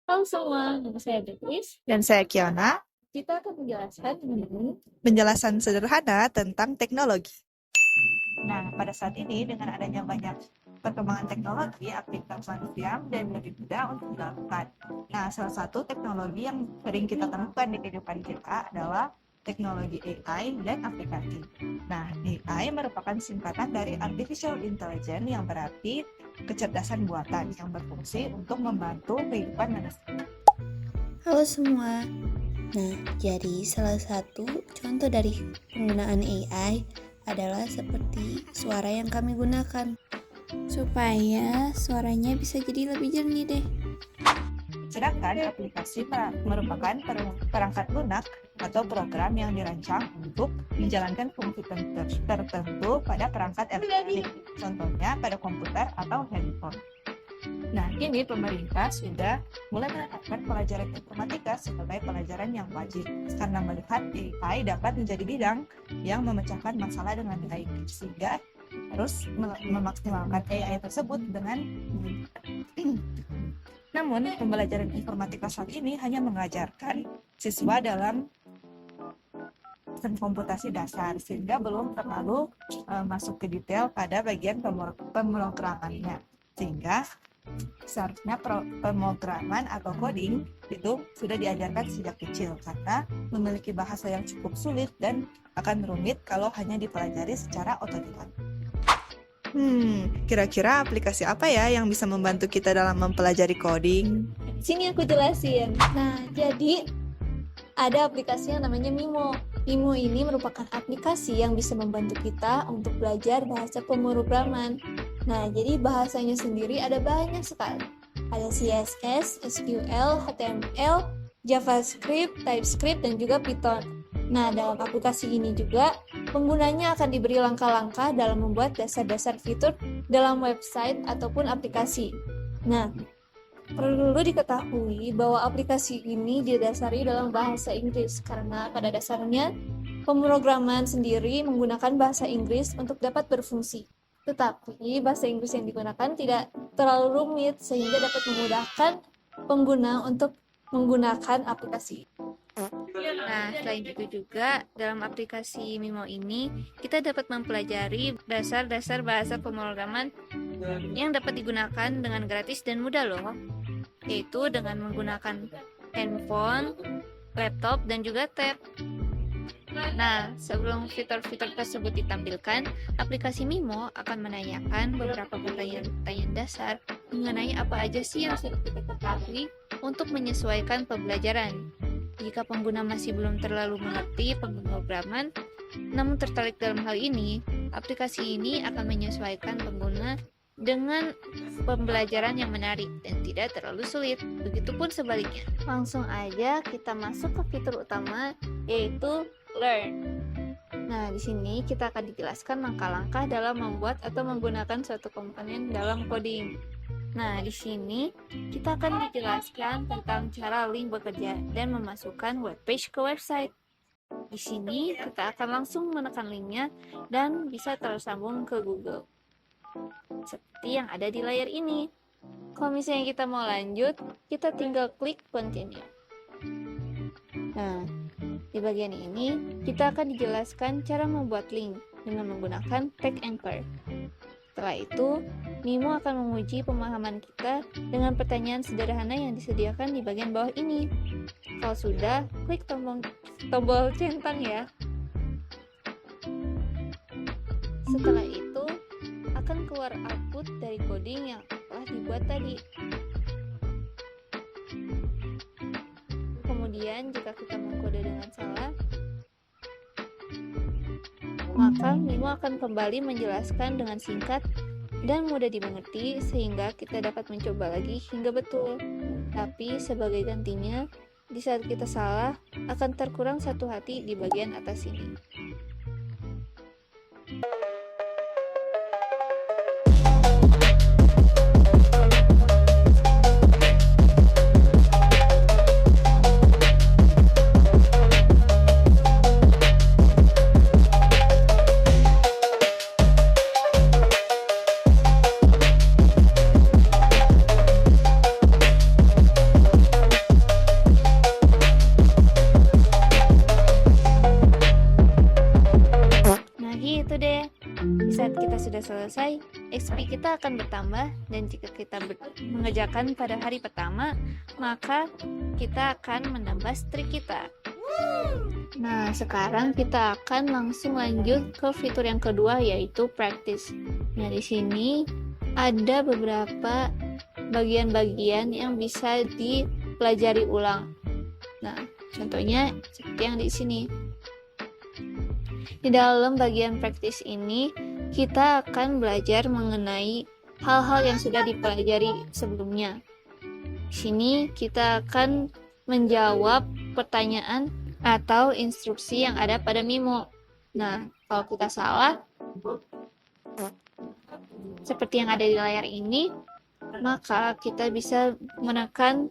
Halo semua, nama saya Beatrice. Dan saya Kiona, Kita akan menjelaskan mengenai penjelasan sederhana tentang teknologi. Nah, pada saat ini dengan adanya banyak perkembangan teknologi, aktivitas manusia menjadi lebih mudah untuk dilakukan. Nah, salah satu teknologi yang sering kita temukan di kehidupan kita adalah teknologi AI dan aplikasi. Nah, AI merupakan singkatan dari Artificial Intelligence yang berarti kecerdasan buatan yang berfungsi untuk membantu kehidupan manusia. Halo semua. Nah, jadi salah satu contoh dari penggunaan AI adalah seperti suara yang kami gunakan. Supaya suaranya bisa jadi lebih jernih deh. Sedangkan aplikasi merupakan perangkat lunak atau program yang dirancang untuk menjalankan fungsi tertentu pada perangkat elektronik, contohnya pada komputer atau handphone. Nah, kini pemerintah sudah mulai menetapkan pelajaran informatika sebagai pelajaran yang wajib karena melihat AI dapat menjadi bidang yang memecahkan masalah dengan baik, sehingga harus memaksimalkan AI tersebut dengan Namun, pembelajaran informatika saat ini hanya mengajarkan siswa dalam komputasi dasar, sehingga belum terlalu masuk ke detail pada bagian pemrogramannya. Sehingga seharusnya pemrograman atau coding itu sudah diajarkan sejak kecil, karena memiliki bahasa yang cukup sulit dan akan rumit kalau hanya dipelajari secara otodidak. Kira-kira aplikasi apa ya yang bisa membantu kita dalam mempelajari coding? sini aku jelasin. Nah, jadi ada aplikasi yang namanya Mimo. Mimo ini merupakan aplikasi yang bisa membantu kita untuk belajar bahasa pemrograman. Nah, jadi bahasanya sendiri ada banyak sekali. Ada CSS, SQL, HTML, JavaScript, TypeScript, dan juga Python. Nah, dalam aplikasi ini juga, penggunanya akan diberi langkah-langkah dalam membuat dasar-dasar fitur dalam website ataupun aplikasi. Nah, perlu diketahui bahwa aplikasi ini didasari dalam bahasa Inggris karena pada dasarnya pemrograman sendiri menggunakan bahasa Inggris untuk dapat berfungsi. Tetapi bahasa Inggris yang digunakan tidak terlalu rumit sehingga dapat memudahkan pengguna untuk menggunakan aplikasi. Nah, selain itu juga dalam aplikasi Mimo ini kita dapat mempelajari dasar-dasar bahasa pemrograman yang dapat digunakan dengan gratis dan mudah loh, yaitu dengan menggunakan handphone, laptop, dan juga tab. Nah, sebelum fitur-fitur tersebut ditampilkan, aplikasi Mimo akan menanyakan beberapa pertanyaan dasar mengenai apa aja sih yang sudah kita ketahui untuk menyesuaikan pembelajaran. Jika pengguna masih belum terlalu mengerti pemrograman, namun tertarik dalam hal ini, aplikasi ini akan menyesuaikan pengguna dengan pembelajaran yang menarik dan tidak terlalu sulit. Begitupun sebaliknya. Langsung aja kita masuk ke fitur utama, yaitu Learn. Nah, di sini kita akan dijelaskan langkah-langkah dalam membuat atau menggunakan suatu komponen dalam coding. Nah, di sini kita akan dijelaskan tentang cara link bekerja dan memasukkan webpage ke website. Di sini kita akan langsung menekan linknya dan bisa tersambung ke Google. Seperti yang ada di layar ini. Kalau misalnya kita mau lanjut, kita tinggal klik continue. Nah, di bagian ini kita akan dijelaskan cara membuat link dengan menggunakan tag anchor. Setelah itu, Mimo akan menguji pemahaman kita dengan pertanyaan sederhana yang disediakan di bagian bawah ini. Kalau sudah, klik tombol centang ya. Setelah itu, akan keluar output dari coding yang telah dibuat tadi. Kemudian, jika kita mengkode dengan salah, maka Mimo akan kembali menjelaskan dengan singkat dan mudah dimengerti sehingga kita dapat mencoba lagi hingga betul. Tapi sebagai gantinya, di saat kita salah, akan terkurang satu hati di bagian atas ini. selesai, XP kita akan bertambah, dan jika kita mengerjakan pada hari pertama, maka kita akan menambah streak kita. Nah, sekarang kita akan langsung lanjut ke fitur yang kedua, yaitu practice. Nah, di sini ada beberapa bagian-bagian yang bisa dipelajari ulang. Nah, contohnya seperti yang di sini. Di dalam bagian practice ini, kita akan belajar mengenai hal-hal yang sudah dipelajari sebelumnya. Di sini kita akan menjawab pertanyaan atau instruksi yang ada pada Mimo. Nah, kalau kita salah, seperti yang ada di layar ini, maka kita bisa menekan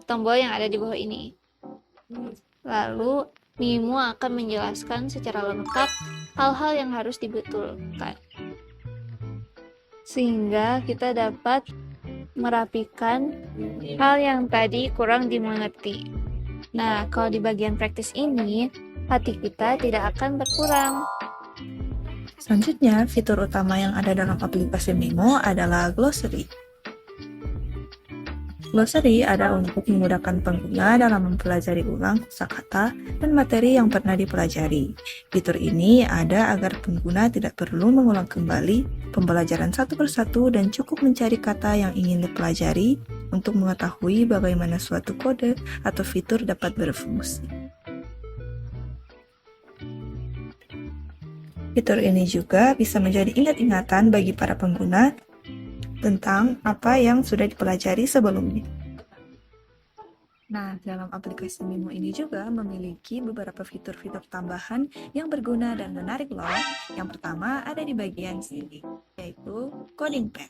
tombol yang ada di bawah ini. Lalu, Mimo akan menjelaskan secara lengkap hal-hal yang harus dibetulkan, sehingga kita dapat merapikan hal yang tadi kurang dimengerti. Nah, kalau di bagian praktis ini, hati kita tidak akan berkurang. Selanjutnya, fitur utama yang ada dalam aplikasi Mimo adalah glossary. Glossary ada untuk memudahkan pengguna dalam mempelajari ulang kosakata dan materi yang pernah dipelajari. Fitur ini ada agar pengguna tidak perlu mengulang kembali pembelajaran satu persatu dan cukup mencari kata yang ingin dipelajari untuk mengetahui bagaimana suatu kode atau fitur dapat berfungsi. Fitur ini juga bisa menjadi ingat-ingatan bagi para pengguna tentang apa yang sudah dipelajari sebelumnya. Nah, dalam aplikasi Mimo ini juga memiliki beberapa fitur-fitur tambahan yang berguna dan menarik loh. Yang pertama ada di bagian sini, yaitu Coding Pad.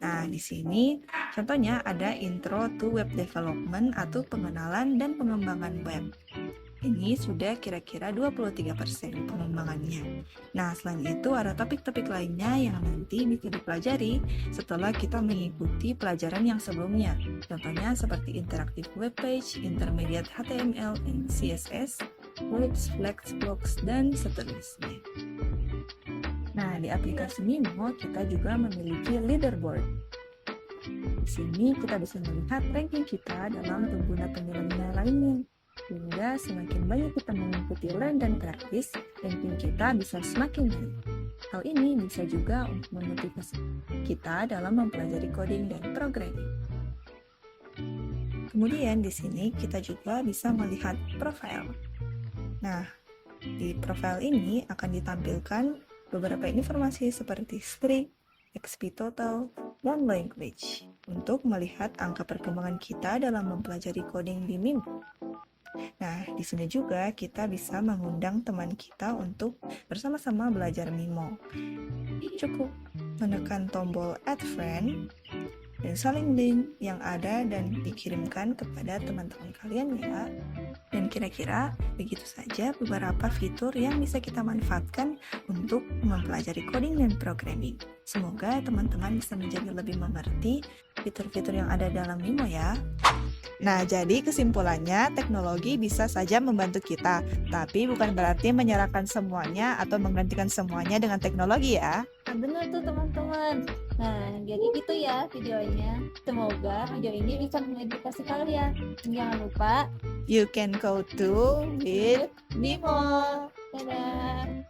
Nah, di sini contohnya ada Intro to Web Development atau pengenalan dan pengembangan web. Ini sudah kira-kira 23% pengembangannya. Nah, selain itu ada topik-topik lainnya yang nanti bisa dipelajari setelah kita mengikuti pelajaran yang sebelumnya. Contohnya seperti Interactive Web Page, Intermediate HTML and CSS, Words, Flex, Blocks, dan seterusnya. Nah, di aplikasi Mimo kita juga memiliki leaderboard. Di sini kita bisa melihat ranking kita dalam pengguna-pengguna lainnya. Sehingga semakin banyak kita mengikuti learn dan praktis, ranking kita bisa semakin naik. Hal ini bisa juga untuk memotivasi kita dalam mempelajari coding dan programming. Kemudian di sini kita juga bisa melihat profile. Nah, di profile ini akan ditampilkan beberapa informasi seperti streak, XP total, dan language untuk melihat angka perkembangan kita dalam mempelajari coding di Mimo. Nah, di sini juga kita bisa mengundang teman kita untuk bersama-sama belajar Mimo. Cukup menekan tombol Add Friend dan saling link yang ada dan dikirimkan kepada teman-teman kalian ya. Dan kira-kira begitu saja beberapa fitur yang bisa kita manfaatkan untuk mempelajari coding dan programming. Semoga teman-teman bisa menjadi lebih mengerti fitur-fitur yang ada dalam Mimo ya. Nah, jadi kesimpulannya teknologi bisa saja membantu kita, tapi bukan berarti menyerahkan semuanya atau menggantikan semuanya dengan teknologi ya. Nah, benar tuh teman-teman. Nah, jadi gitu ya videonya. Semoga video ini bisa mengedukasi kalian. Jangan lupa, You can go to with Mimo. Dadah.